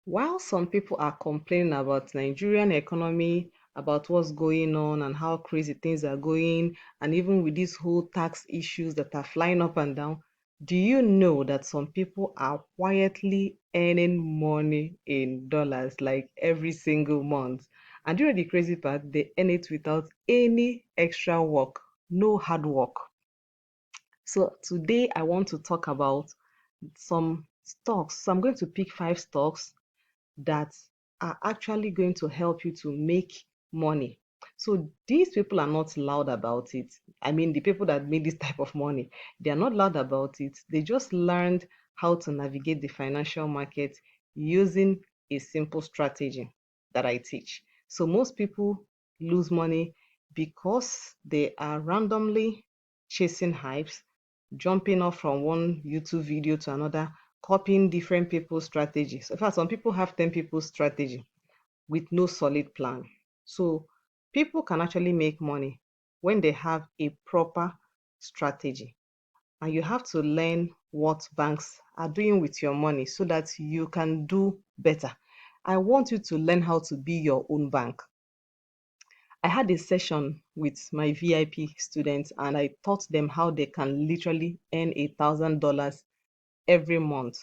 While some people are complaining about Nigerian economy, about what's going on and how crazy things are going, and even with these whole tax issues that are flying up and down, do you know that some people are quietly earning money in dollars like every single month? And you know the crazy part, they earn it without any extra work, no hard work. So today I want to talk about some stocks. So I'm going to pick 5 stocks that are actually going to help you to make money. So these people are not loud about it. I mean, the people that made this type of money, they are not loud about it. They just learned how to navigate the financial market using a simple strategy that I teach. So most people lose money because they are randomly chasing hypes, jumping off from one YouTube video to another, copying different people's strategies. In fact, some people have 10 people's strategy with no solid plan. So people can actually make money when they have a proper strategy. And you have to learn what banks are doing with your money so that you can do better. I want you to learn how to be your own bank. I had a session with my VIP students and I taught them how they can literally earn $1,000 every month.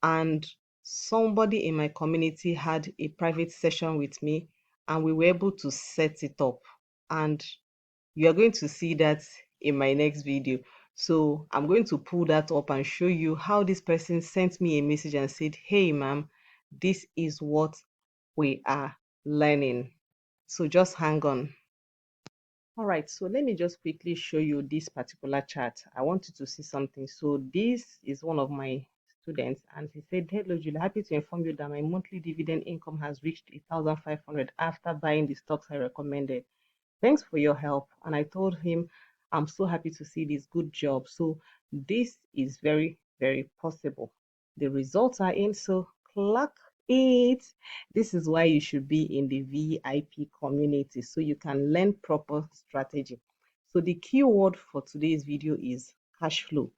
And somebody in my community had a private session with me, and we were able to set it up. And you are going to see that in my next video. So I'm going to pull that up and show you how this person sent me a message and said, "Hey, ma'am, this is what we are learning." So just hang on. All right, so let me just quickly show you this particular chart. I want you to see something. So this is one of my students, and he said, "Hello, Julie, happy to inform you that my monthly dividend income has reached 1,500 after buying the stocks I recommended. Thanks for your help." And I told him, "I'm so happy to see this. Good job." So this is very, very possible. The results are in, so clock it. This is why you should be in the VIP community so you can learn proper strategy. So the keyword for today's video is cash flow.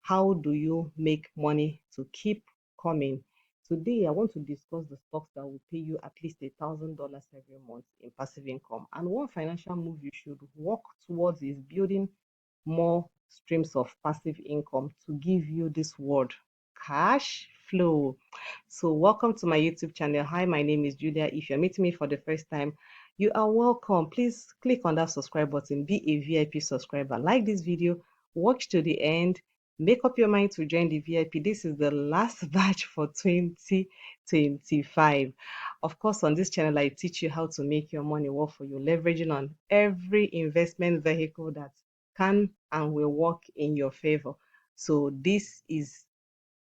How do you make money to keep coming? Today, I want to discuss the stocks that will pay you at least $1,000 every month in passive income. And one financial move you should work towards is building more streams of passive income to give you this word cash flow. So, welcome to my YouTube channel. Hi, my name is Julia. If you're meeting me for the first time, you are welcome. Please click on that subscribe button, be a VIP subscriber. Like this video, watch to the end, make up your mind to join the VIP. This is the last batch for 2025. Of course, on this channel, I teach you how to make your money work for you, leveraging on every investment vehicle that can and will work in your favor. So this is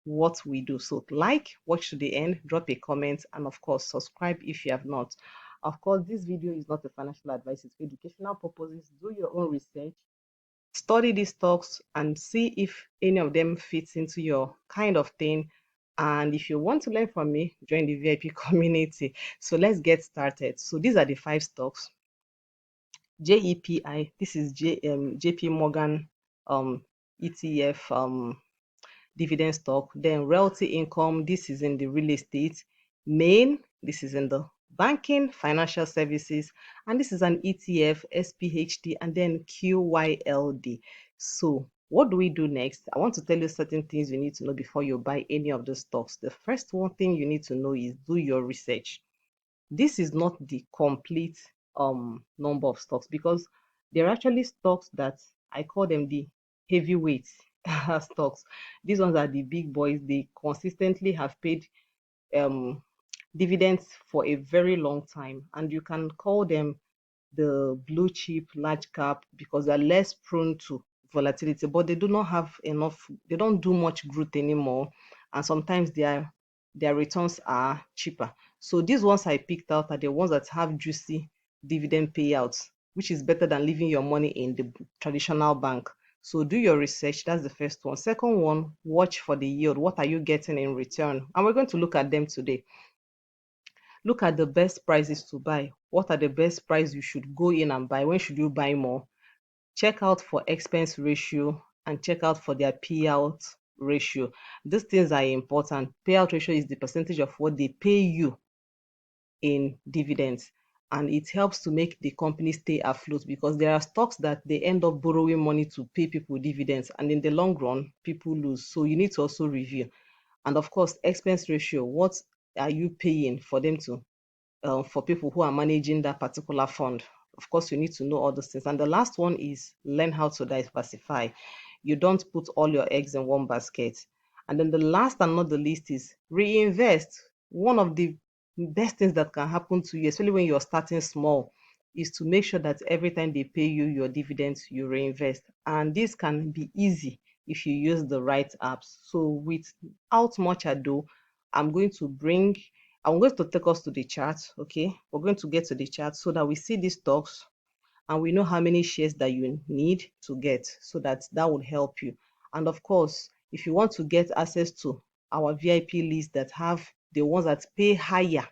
what we do. So like, watch to the end, drop a comment, and of course, subscribe if you have not. Of course, this video is not a financial advice, it's for educational purposes. Do your own research, study these stocks, and see if any of them fits into your kind of thing. And if you want to learn from me, join the VIP community. So let's get started. So these are the 5 stocks. JEPI, this is JP Morgan ETF dividend stock. Then Realty Income, this is in the real estate. Main, this is in the banking, financial services, and this is an ETF, SPHD, and then QYLD. So what do we do next? I want to tell you certain things you need to know before you buy any of the stocks. The first one thing you need to know is do your research. This is not the complete number of stocks because there are actually stocks that I call them the heavyweight stocks. These ones are the big boys. They consistently have paid um dividends for a very long time, and you can call them the blue chip large cap because they're less prone to volatility, but they do not have enough, they don't do much growth anymore, and sometimes their returns are cheaper. So these ones I picked out are the ones that have juicy dividend payouts, which is better than leaving your money in the traditional bank. So do your research. That's the first one. Second one, watch for the yield. What are you getting in return? And we're going to look at them today. Look at the best prices to buy. What are the best price you should go in and buy? When should you buy more? Check out for expense ratio and check out for their payout ratio. These things are important. Payout ratio is the percentage of what they pay you in dividends, and it helps to make the company stay afloat, because there are stocks that they end up borrowing money to pay people dividends, and in the long run people lose. So you need to also review. And of course, expense ratio, what are you paying for them to for people who are managing that particular fund? Of course, you need to know all those things. And the last one is learn how to diversify. You don't put all your eggs in one basket. And then the last and not the least is reinvest. One of the best things that can happen to you, especially when you're starting small, is to make sure that every time they pay you your dividends, you reinvest. And this can be easy if you use the right apps. So without much ado, I'm going to bring I'm going to take us to the chart. Okay, we're going to get to the chart so that we see these stocks and we know how many shares that you need to get, so that that would help you. And of course, if you want to get access to our VIP list that have the ones that pay higher,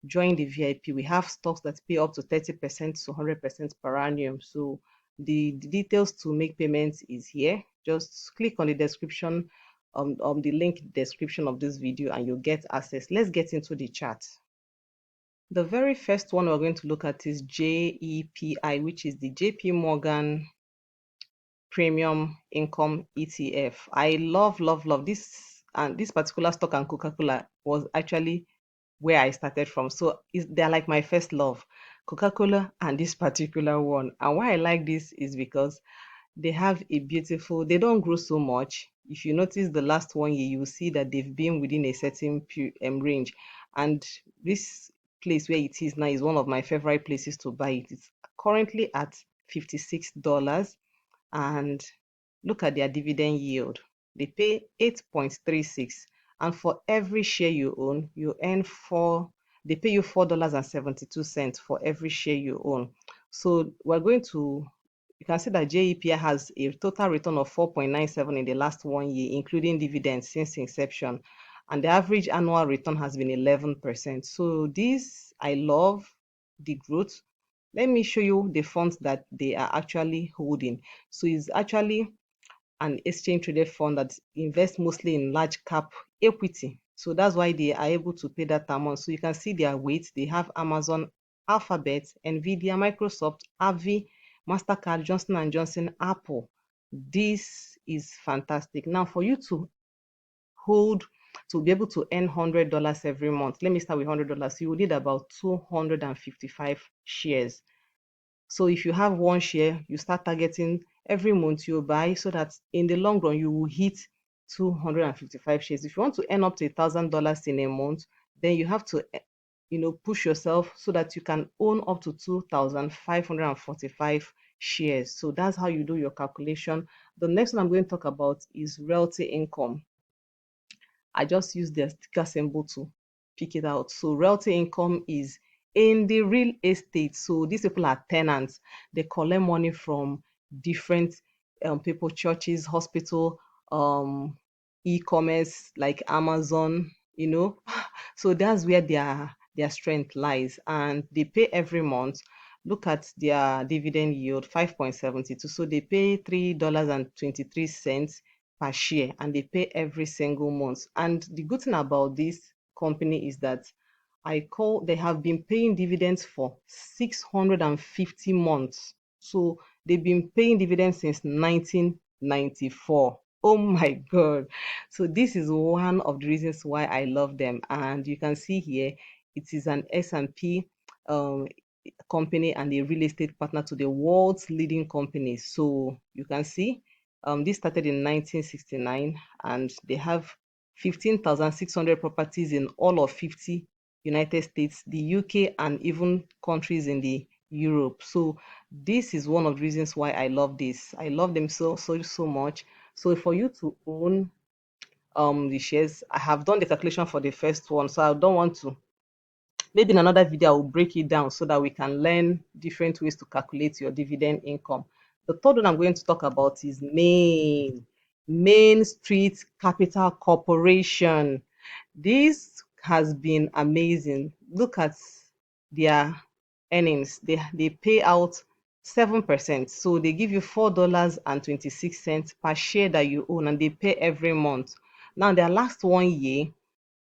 join the VIP. We have stocks that pay up to 30% to 100% per annum. So the details to make payments is here. Just click on the description, the link description of this video, and you'll get access. Let's get into the chart. The very first one we're going to look at is JEPI, which is the JP Morgan Premium Income ETF. I love this, and this particular stock and Coca-Cola was actually where I started from. So they're like my first love, Coca-Cola and this particular one. And why I like this is because they have a beautiful, they don't grow so much. If you notice the last 1 year, you will see that they've been within a certain range. And this place where it is now is one of my favorite places to buy it. It's currently at $56. And look at their dividend yield. They pay 8.36, and for every share you own, you earn they pay you $4.72 for every share you own. So you can see that JEPI has a total return of 4.97 in the last 1 year, including dividends since inception. And the average annual return has been 11%. So I love the growth. Let me show you the funds that they are actually holding. So it's actually an exchange traded fund that invests mostly in large cap equity. So that's why they are able to pay that amount. So you can see their weight. They have Amazon, Alphabet, Nvidia, Microsoft, AbbVie, Mastercard, Johnson and Johnson, Apple. This is fantastic. Now, for you to be able to earn $100 every month, let me start with $100. You will need about 255 shares. So if you have one share, you start targeting every month you buy, so that in the long run you will hit 255 shares. If you want to earn up to $1,000 in a month, then you have to push yourself so that you can own up to 2,545 shares. So that's how you do your calculation. The next one I'm going to talk about is Realty Income. I just use the sticker symbol to pick it out. So Realty Income is in the real estate. So these people are tenants. They collect money from different people, churches, hospital, e-commerce like Amazon, So that's where their strength lies. And they pay every month. Look at their dividend yield, 5.72. So they pay $3.23 per share, and they pay every single month. And the good thing about this company is that they have been paying dividends for 650 months. So they've been paying dividends since 1994. Oh my God. So this is one of the reasons why I love them. And you can see here, it is an S&P company and a real estate partner to the world's leading companies. So you can see this started in 1969, and they have 15,600 properties in all of 50 United States, the UK, and even countries in the Europe. So this is one of the reasons why I love this. I love them so much. So for you to own the shares, I have done the calculation for the first one, so I don't want to. Maybe in another video, I will break it down so that we can learn different ways to calculate your dividend income. The third one I'm going to talk about is Main Street Capital Corporation. This has been amazing. Look at their earnings. They pay out 7%. So they give you $4.26 per share that you own, and they pay every month. Now, their last 1 year,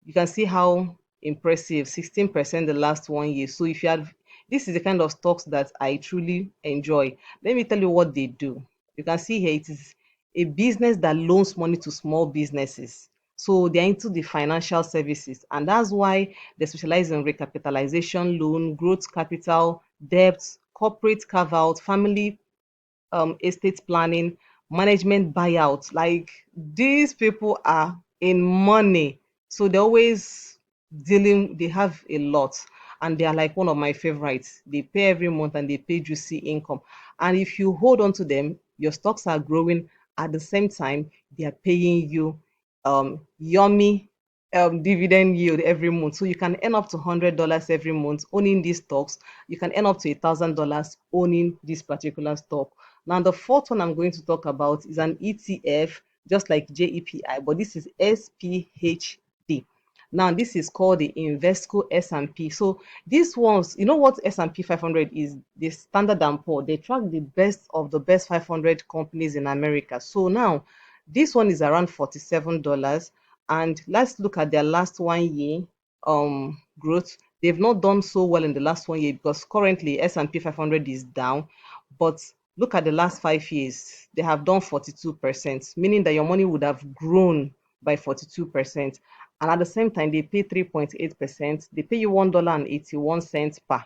you can see how impressive, 16% the last 1 year. So if you have, this is the kind of stocks that I truly enjoy. Let me tell you what they do. You can see here it is a business that loans money to small businesses. So they're into the financial services, and that's why they specialize in recapitalization loan, growth capital, debts, corporate carve out, family estate planning, management buyouts. Like, these people are in money. So they're always dealing, they have a lot. And they are like one of my favorites. They pay every month and they pay juicy income. And if you hold on to them, your stocks are growing. At the same time, they are paying you yummy dividend yield every month. So you can earn up to $100 every month owning these stocks. You can earn up to $1,000 owning this particular stock. Now, the fourth one I'm going to talk about is an ETF, just like JEPI, but this is SPHD. Now, this is called the Invesco S&P. So these ones, you know what S&P 500 is? The Standard and Poor. They track the best of the best 500 companies in America. So now, this one is around $47. And let's look at their last 1 year growth. They've not done so well in the last 1 year because currently S&P 500 is down. But look at the last 5 years, they have done 42%, meaning that your money would have grown by 42%. And at the same time, they pay 3.8%. They pay you $1.81 per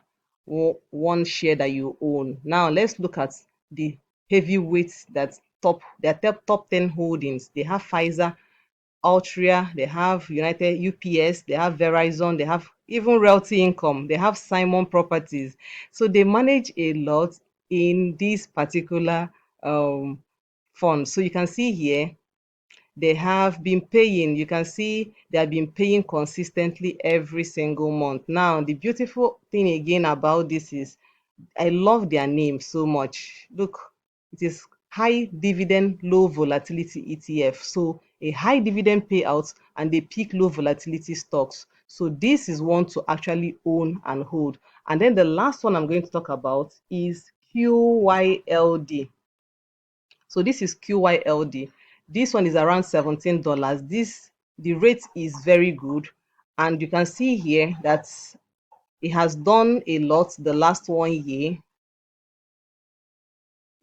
one share that you own. Now, let's look at the heavyweights that their top 10 holdings. They have Pfizer, Altria, they have United, UPS, they have Verizon, they have even Realty Income, they have Simon Properties. So they manage a lot in this particular fund. So you can see here, they have been paying, you can see they have been paying consistently every single month. Now, the beautiful thing again about this is I love their name so much. Look, it is high dividend, low volatility ETF. So a high dividend payout and they pick low volatility stocks. So this is one to actually own and hold. And then the last one I'm going to talk about is QYLD. So this is QYLD. This one is around $17. The rate is very good. And you can see here that it has done a lot the last 1 year.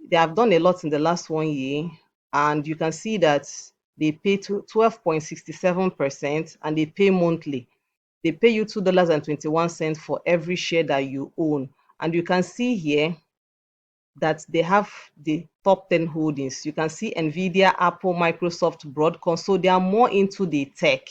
They have done a lot in the last 1 year, and you can see that they pay 12.67% and they pay monthly. They pay you $2.21 for every share that you own. And you can see here that they have the top 10 holdings. You can see Nvidia, Apple, Microsoft, Broadcom. So they are more into the tech.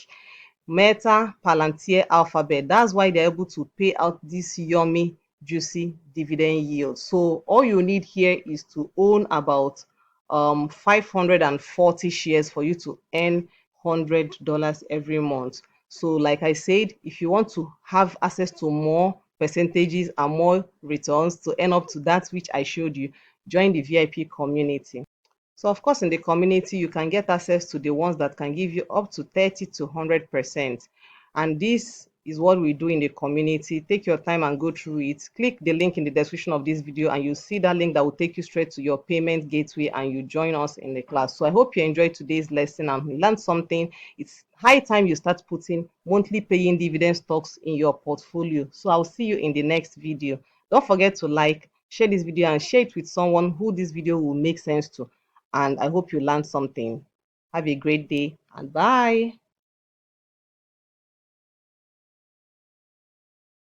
Meta, Palantir, Alphabet. That's why they're able to pay out this yummy, juicy dividend yield. So all you need here is to own about 540 shares for you to earn $100 every month. So like I said, if you want to have access to more percentages and more returns to earn up to that which I showed you, join the VIP community. So of course, in the community, you can get access to the ones that can give you up to 30 to 100%. And this is what we do in the community. Take your time and go through it. Click the link in the description of this video and you see that link that will take you straight to your payment gateway and you join us in the class. So I hope you enjoyed today's lesson and learned something. It's high time you start putting monthly paying dividend stocks in your portfolio. So I'll see you in the next video. Don't forget to like, share this video and share it with someone who this video will make sense to. And I hope you learned something. Have a great day and bye.